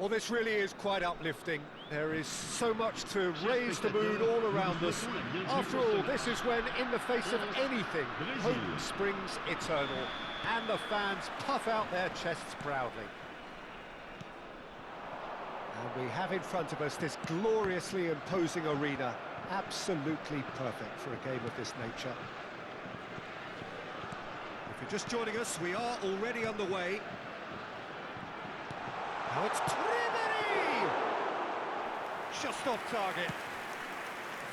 Well, this really is quite uplifting. There is so much to raise the mood all around us. After all, this is when, in the face of anything, hope springs eternal, and the fans puff out their chests proudly. And we have in front of us this gloriously imposing arena, absolutely perfect for a game of this nature. If you're just joining us, we are already underway. Now it's Ribery! Just off target.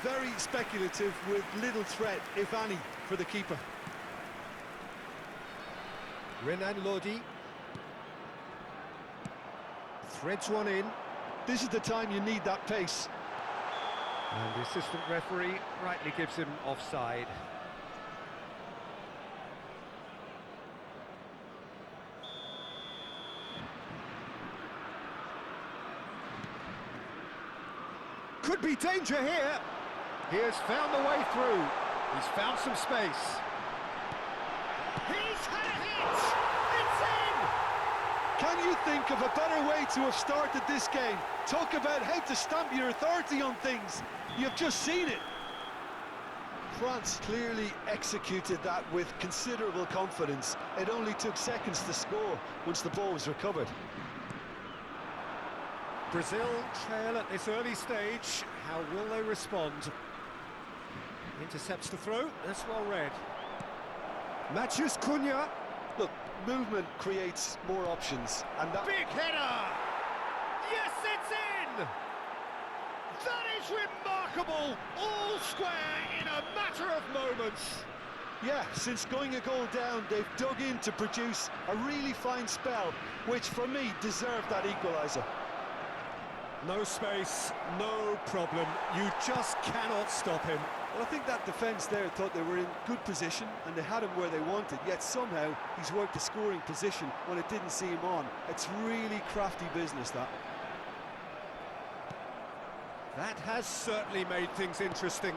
Very speculative with little threat, if any, for the keeper. Renan Lodi threads one in. This is the time you need that pace. And the assistant referee rightly gives him offside. Could be danger here. He has found the way through. He's found some space. He's had a hit! It's in! Can you think of a better way to have started this game? Talk about how to stamp your authority on things. You've just seen it. France clearly executed that with considerable confidence. It only took seconds to score once the ball was recovered. Brazil trail at this early stage. How will they respond? Intercepts the throw. That's well read. Mathias Cunha. Look, movement creates more options, and that... Big header! Yes, it's in! That is remarkable! All square in a matter of moments. Yeah, since going a goal down, they've dug in to produce a really fine spell, which for me deserved that equaliser. No space, no problem. You just cannot stop him. Well, I think that defence there thought they were in good position and they had him where they wanted, yet somehow he's worked the scoring position when it didn't see him on. It's really crafty business, that. That has certainly made things interesting.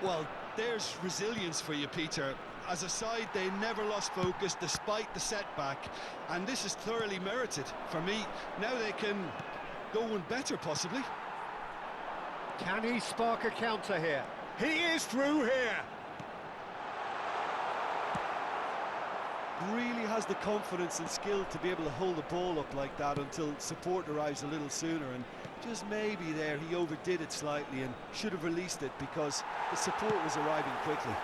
Well, there's resilience for you, Peter. As a side, they never lost focus despite the setback, and this is thoroughly merited. For me, now they can go one better, possibly. Can he spark a counter here? He is through here! Really has the confidence and skill to be able to hold the ball up like that until support arrives a little sooner, and just maybe there he overdid it slightly and should have released it because the support was arriving quickly.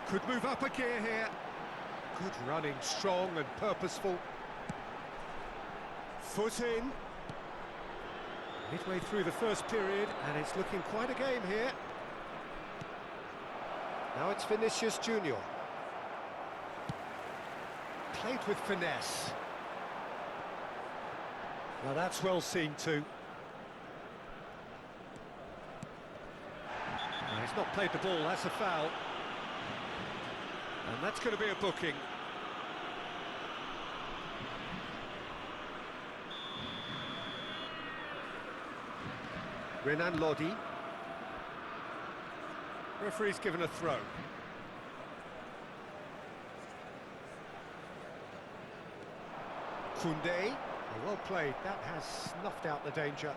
Could move up a gear here. Good running, strong and purposeful. Foot in. Midway through the first period, and it's looking quite a game here. Now it's Vinicius Junior. Played with finesse. Now that's well seen too. Now, he's not played the ball, that's a foul. And that's going to be a booking. Renan Lodi. Referee's given a throw. Koundé. Well played. That has snuffed out the danger.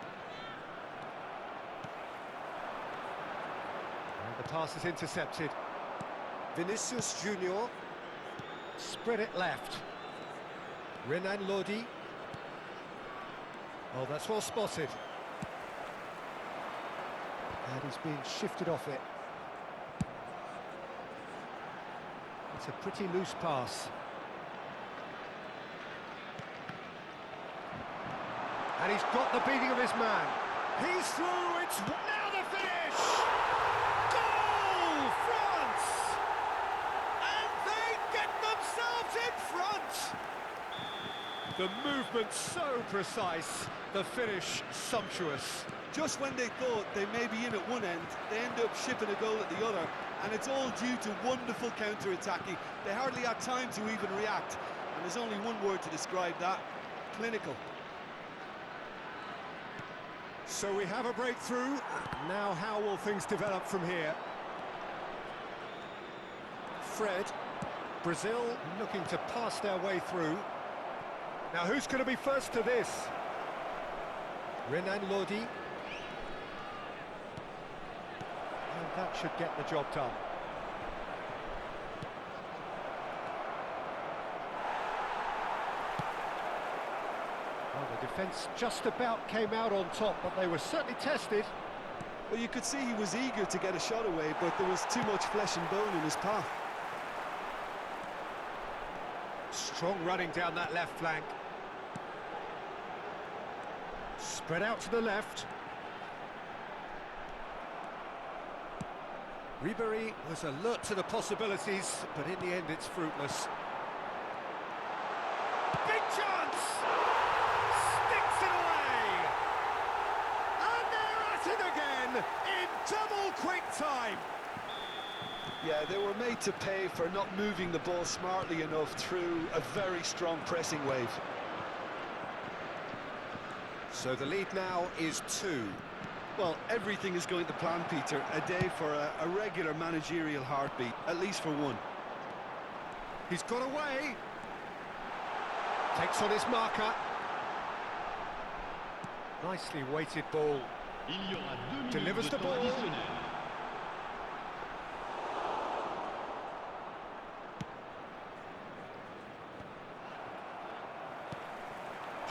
And the pass is intercepted. Vinicius Junior. Spread it left. Renan Lodi. Oh, that's well spotted. And he's being shifted off it. It's a pretty loose pass. And he's got the beating of his man. He's through, it's now the finish! Goal, France! And they get themselves in front! The movement so precise, the finish sumptuous. Just when they thought they may be in at one end, they end up shipping a goal at the other, and it's all due to wonderful counter-attacking. They hardly had time to even react, and there's only one word to describe that: clinical. So we have a breakthrough. Now how will things develop from here? Fred. Brazil looking to pass their way through. Now who's going to be first to this? Renan Lodi. And that should get the job done. Well, the defence just about came out on top, but they were certainly tested. Well, you could see he was eager to get a shot away, but there was too much flesh and bone in his path. Strong running down that left flank. Spread out to the left. Ribéry was alert to the possibilities, but in the end it's fruitless. Big chance! Sticks it away! And they're at it again in double quick time! Yeah, they were made to pay for not moving the ball smartly enough through a very strong pressing wave. So the lead now is 2. Well, everything is going to plan, Peter. A day for a regular managerial heartbeat, at least for one. He's got away. Takes on his marker. Nicely weighted ball. Delivers the ball.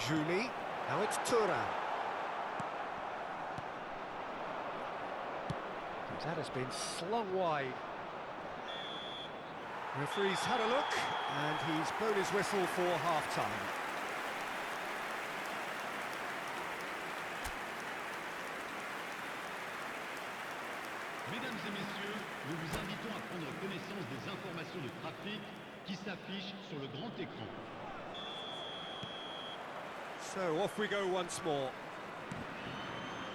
Julie. Now it's Turan. That has been slung wide. Referee's had a look, and he's blown his whistle for half-time. Mesdames et messieurs, nous vous invitons à prendre connaissance des informations de trafic qui s'affichent sur le grand écran. So off we go once more.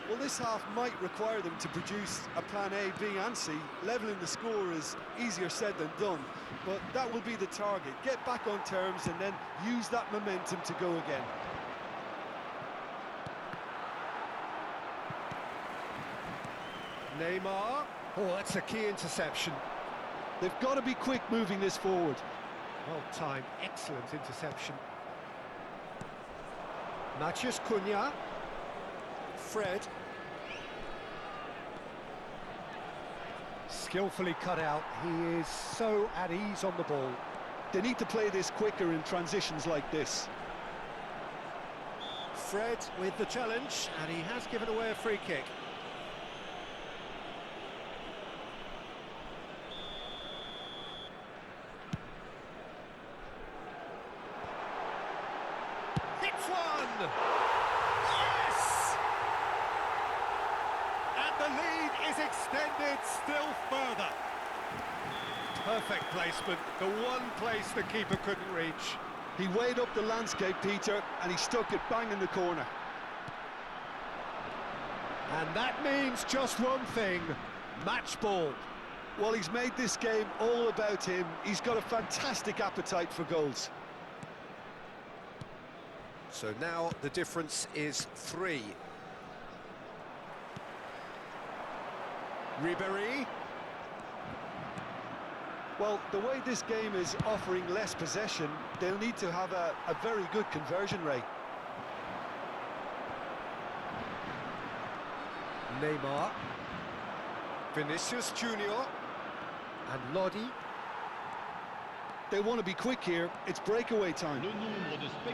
Well, this half might require them to produce a plan A, B and C. Levelling the score is easier said than done, but that will be the target. Get back on terms and then use that momentum to go again. Neymar. Oh, that's a key interception. They've got to be quick moving this forward. Well timed, excellent interception. Matheus Cunha. Fred. Skillfully cut out. He is so at ease on the ball. They need to play this quicker in transitions like this. Fred with the challenge, and he has given away a free kick. Hits one! Yes! And the lead is extended still further. Perfect placement, the one place the keeper couldn't reach. He weighed up the landscape, Peter, and he stuck it bang in the corner. And that means just one thing, match ball. Well, he's made this game all about him. He's got a fantastic appetite for goals. So now the difference is 3. Ribéry. Well, the way this game is offering less possession, they'll need to have a very good conversion rate. Neymar. Vinicius Junior. And Lodi. They want to be quick here. It's breakaway time.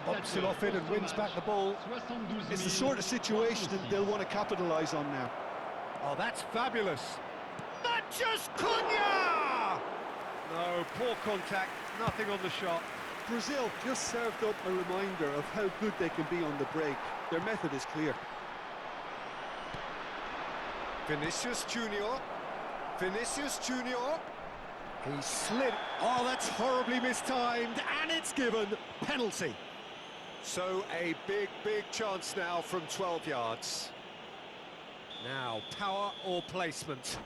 Pops it off in and wins back the ball. It's the sort of situation that they'll want to capitalise on now. Oh, that's fabulous. Matheus Cunha! No, poor contact, nothing on the shot. Brazil just served up a reminder of how good they can be on the break. Their method is clear. Vinicius Junior. Vinicius Junior. He slid. Oh, that's horribly mistimed, and it's given penalty. So a big, big chance now from 12 yards. Now, power or placement?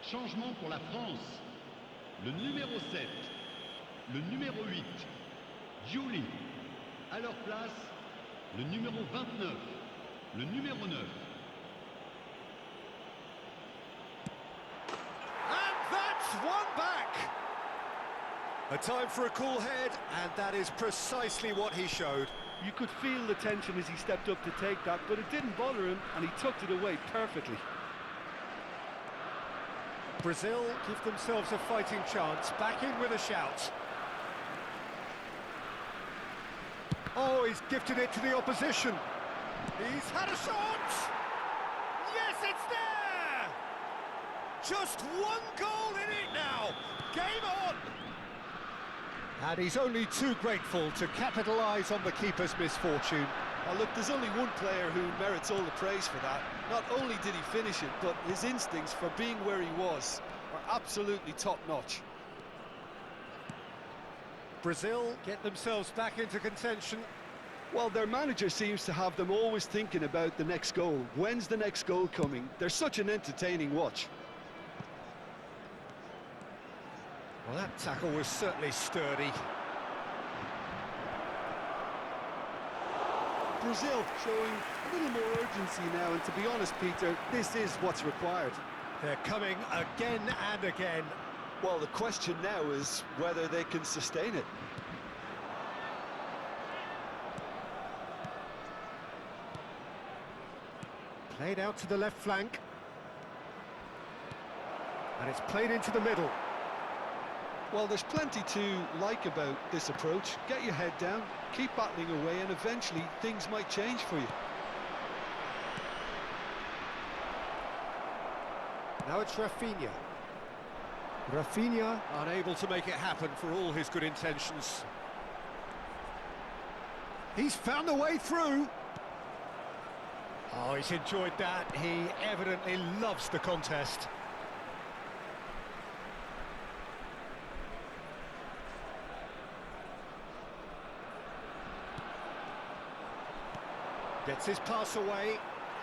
Changement pour la France. Le numéro 7, le numéro 8, Julie. À leur place, le numéro 29, le numéro 9. And that's one back! A time for a cool head, and that is precisely what he showed. You could feel the tension as he stepped up to take that, but it didn't bother him, and he tucked it away perfectly. Brazil give themselves a fighting chance, back in with a shout. Oh, he's gifted it to the opposition. He's had a shot! Yes, it's there! Just one goal in it now! Game on! And he's only too grateful to capitalise on the keeper's misfortune. Now look, there's only one player who merits all the praise for that. Not only did he finish it, but his instincts for being where he was are absolutely top-notch. Brazil get themselves back into contention. Well, their manager seems to have them always thinking about the next goal. When's the next goal coming? They're such an entertaining watch. Well, that tackle was certainly sturdy. Brazil showing a little more urgency now, and to be honest, Peter, this is what's required. They're coming again and again. Well, the question now is whether they can sustain it. Played out to the left flank. And it's played into the middle. Well, there's plenty to like about this approach. Get your head down, keep battling away, and eventually things might change for you. Now it's Rafinha. Rafinha unable to make it happen for all his good intentions. He's found a way through. Oh, he's enjoyed that. He evidently loves the contest. Gets his pass away,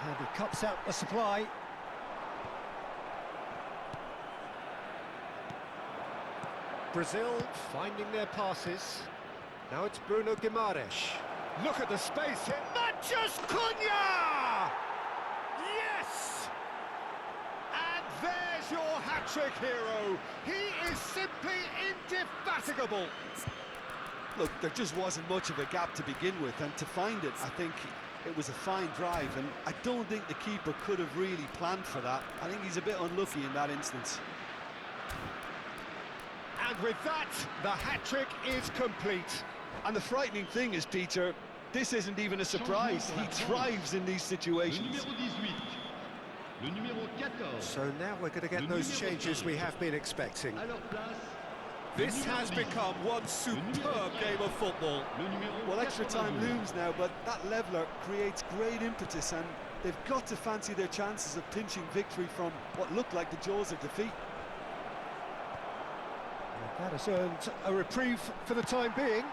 and he cuts out the supply. Brazil finding their passes. Now it's Bruno Guimaraes. Look at the space here. Matthews Cunha! Yes! And there's your hat-trick hero. He is simply indefatigable. Look, there just wasn't much of a gap to begin with, and to find it, I think it was a fine drive, and I don't think the keeper could have really planned for that. I think he's a bit unlucky in that instance. And with that, the hat-trick is complete. And the frightening thing is, Peter, this isn't even a surprise. He thrives in these situations. Le numéro 14. So now we're going to get those changes we have been expecting. This has become one superb game of football. Well, extra time looms now, but that leveller creates great impetus, and they've got to fancy their chances of pinching victory from what looked like the jaws of defeat. That has earned a reprieve for the time being.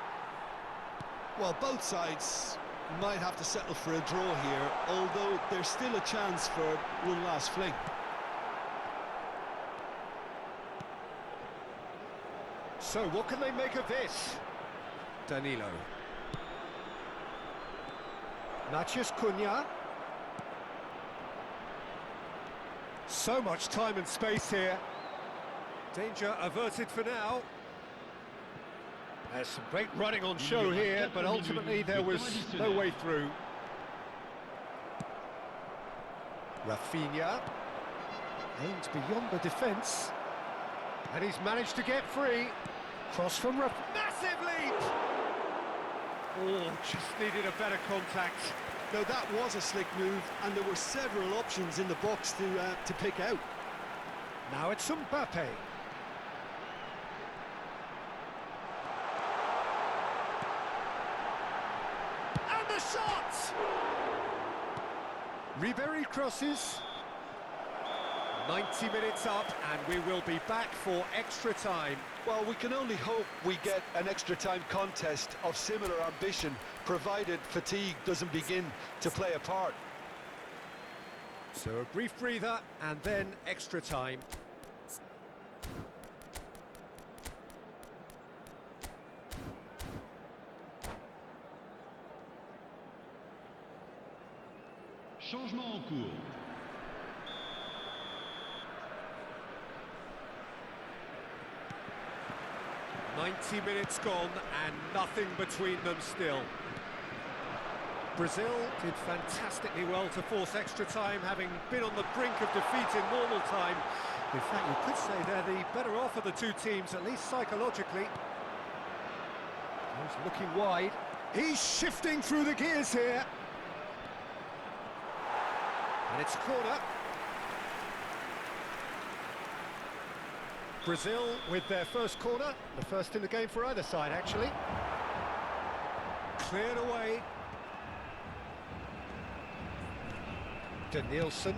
Well, both sides might have to settle for a draw here, although there's still a chance for one last fling. So what can they make of this? Danilo. Matthews Cunha. So much time and space here. Danger averted for now. There's some great running on show here, but ultimately there was no way through. Rafinha aims beyond the defence, and he's managed to get free. Cross from massive leap! Oh, just needed a better contact. No, that was a slick move, and there were several options in the box to pick out. Now it's Mbappe. And the shot! Ribery crosses. 90 minutes up, and we will be back for extra time. Well, we can only hope we get an extra time contest of similar ambition, provided fatigue doesn't begin to play a part. So a brief breather, and then extra time. Changement en cours. "90 minutes gone and nothing between them still." Brazil did fantastically well to force extra time, having been on the brink of defeat in normal time. In fact, you could say they're the better off of the two teams, at least psychologically. He's looking wide. He's shifting through the gears here. And it's a corner. Brazil with their first corner, the first in the game for either side, actually. Cleared away. Danielson.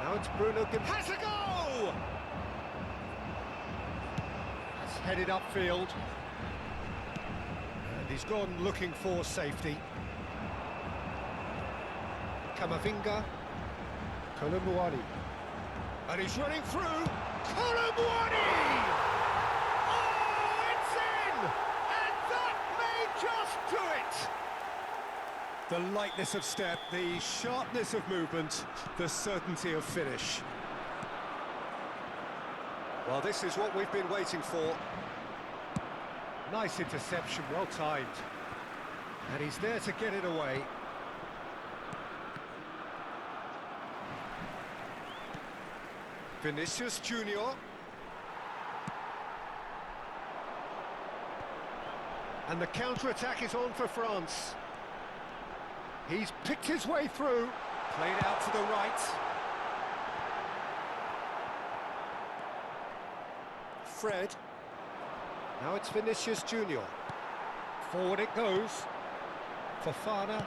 Now it's Bruno. Has a go! That's headed upfield. And he's gone looking for safety. Camavinga. Colomboani. And he's running through. Colomboani! Oh, it's in! And that may just do it! The lightness of step, the sharpness of movement, the certainty of finish. Well, this is what we've been waiting for. Nice interception, well timed. And he's there to get it away. Vinicius Junior. And the counter-attack is on for France. He's picked his way through, played out to the right. Fred. Now it's Vinicius Junior. Forward it goes. Fofana.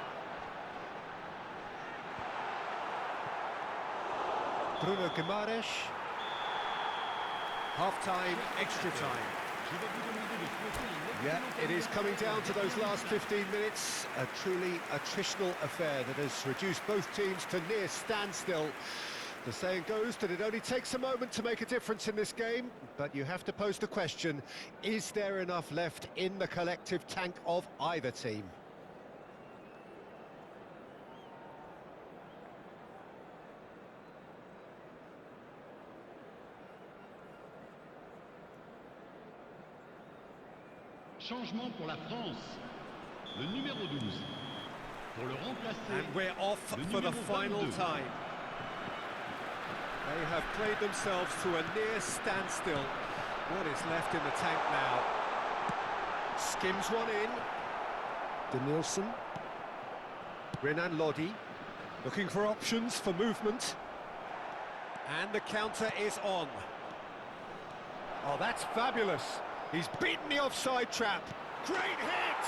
Bruno Guimaraes. Half-time, extra time. Yeah, it is coming down to those last 15 minutes. A truly attritional affair that has reduced both teams to near standstill. The saying goes that it only takes a moment to make a difference in this game, but you have to pose the question, is there enough left in the collective tank of either team? Changement pour la France. Le numéro 12. Pour le remplacer. And we're off for the final 22. time. They have played themselves to a near standstill. What is left in the tank now? Skims one in. Danielson. Renan Lodi. Looking for options for movement. And the counter is on. Oh, that's fabulous. He's beaten the offside trap. Great hit!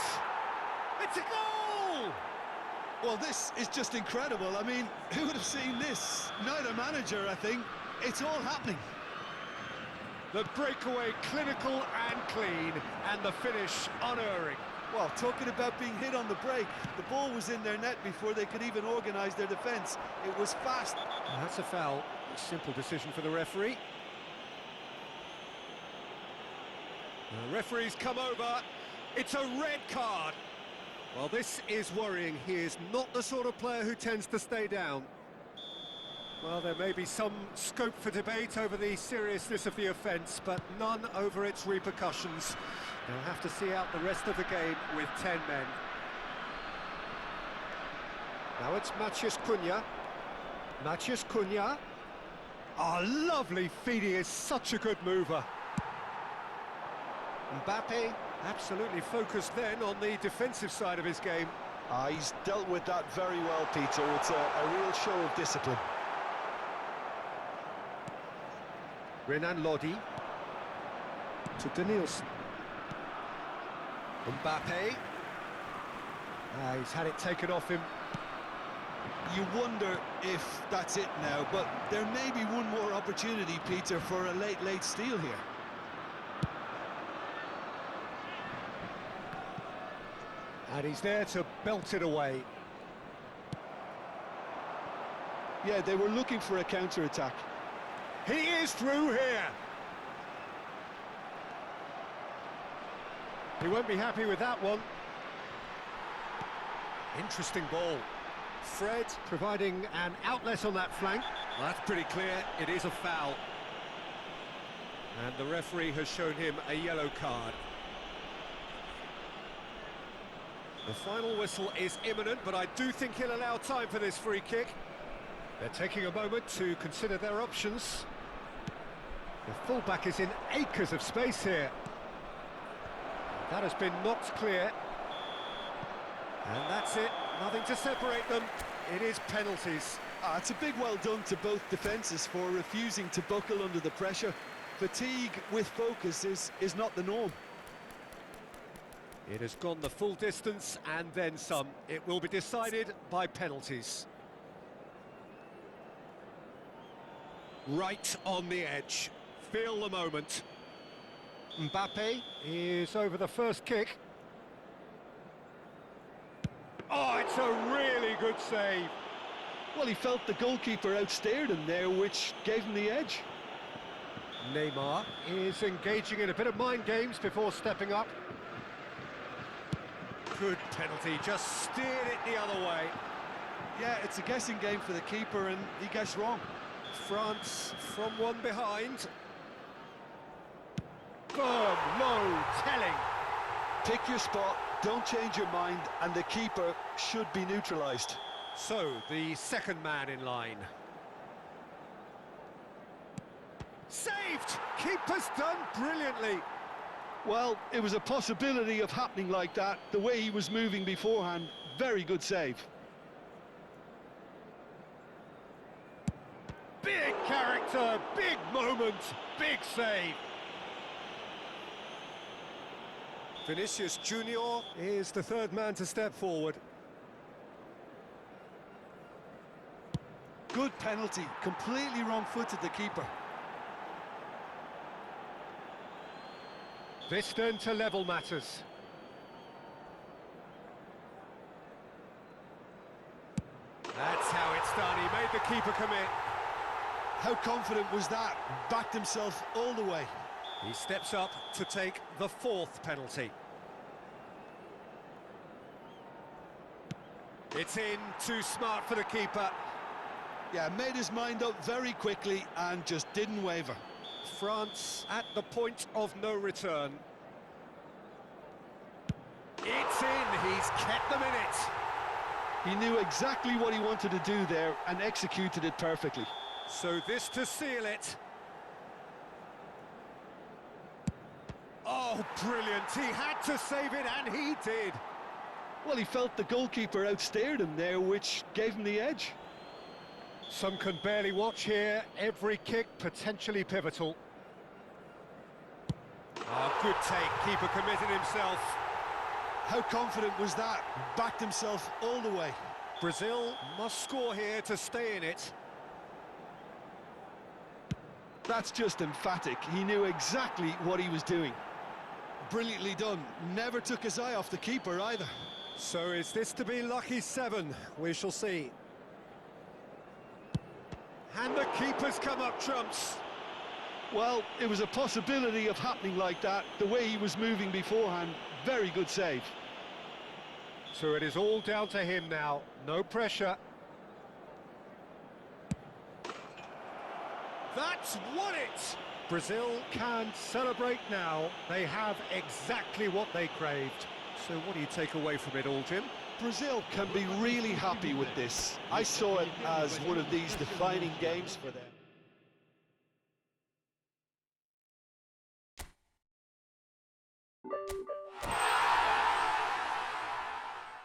It's a goal! Well, this is just incredible. I mean, who would have seen this? Neither manager, I think. It's all happening. The breakaway clinical and clean, and the finish unerring. Well, talking about being hit on the break, the ball was in their net before they could even organise their defence. It was fast. And that's a foul. A simple decision for the referee. The referee's come over. It's a red card. Well, this is worrying. He is not the sort of player who tends to stay down. Well, there may be some scope for debate over the seriousness of the offence, but none over its repercussions. They'll have to see out the rest of the game with 10 men. Now it's Matheus Cunha. Matheus Cunha. Oh, lovely feed. He is such a good mover. Mbappe, absolutely focused then on the defensive side of his game. He's dealt with that very well, Peter. It's a real show of discipline. Renan Lodi. To Danielson. Mbappe. He's had it taken off him. You wonder if that's it now, but there may be one more opportunity, Peter, for a late steal here. And he's there to belt it away. Yeah, they were looking for a counter-attack. He is through here. He won't be happy with that one. Interesting ball. Fred providing an outlet on that flank. Well, that's pretty clear, it is a foul. And the referee has shown him a yellow card. The final whistle is imminent, but I do think he'll allow time for this free kick. They're taking a moment to consider their options. The fullback is in acres of space here. That has been knocked clear. And that's it, nothing to separate them. It is penalties. It's a big well done to both defences for refusing to buckle under the pressure. Fatigue with focus is not the norm. It has gone the full distance and then some. It will be decided by penalties. Right on the edge. Feel the moment. Mbappe is over the first kick. Oh, it's a really good save. Well, he felt the goalkeeper outstared him there, which gave him the edge. Neymar is engaging in a bit of mind games before stepping up. Good penalty, just steered it the other way. Yeah, it's a guessing game for the keeper, and he guessed wrong. France from one behind. Firm, low, telling. Pick your spot, don't change your mind, and the keeper should be neutralised. So, the second man in line. Saved! Keeper's done brilliantly. Well, it was a possibility of happening like that. The way he was moving beforehand, very good save. Big character, big moment, big save. Vinicius Junior is the third man to step forward. Good penalty, completely wrong-footed the keeper. This then to level matters. That's how it's done, he made the keeper commit. How confident was that? Backed himself all the way. He steps up to take the fourth penalty. It's in, too smart for the keeper. Yeah, made his mind up very quickly and just didn't waver. France at the point of no return. It's in, he's kept them in it. He knew exactly what he wanted to do there and executed it perfectly. So this to seal it. Oh, brilliant, he had to save it and he did. Well, he felt the goalkeeper outstared him there, which gave him the edge. Some can barely watch here, every kick potentially pivotal. Oh, good take, keeper committed himself. How confident was that? Backed himself all the way. Brazil must score here to stay in it. That's just emphatic. He knew exactly what he was doing. Brilliantly done. Never took his eye off the keeper either. So is this to be lucky 7? We shall see. And the keeper's come up trumps. Well, it was a possibility of happening like that. The way he was moving beforehand, very good save. So it is all down to him now. No pressure. That's won it! Brazil can celebrate now. They have exactly what they craved. So what do you take away from it all, Jim? Brazil can be really happy with this. I saw it as one of these defining games for them.